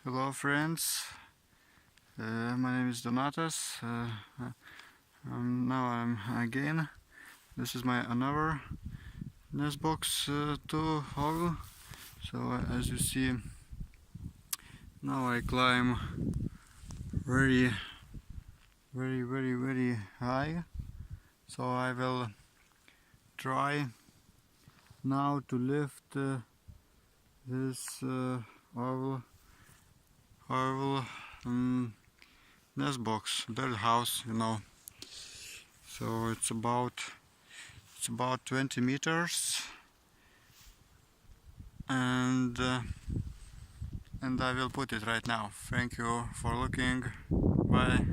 Hello friends, my name is Donatas. Now I'm again. This is my another nest box to haul. So as you see, now I climb very high. So I will try now to lift this oval nest box, bird house, So it's about 20 meters, and I will put it right now. Thank you for looking. Bye.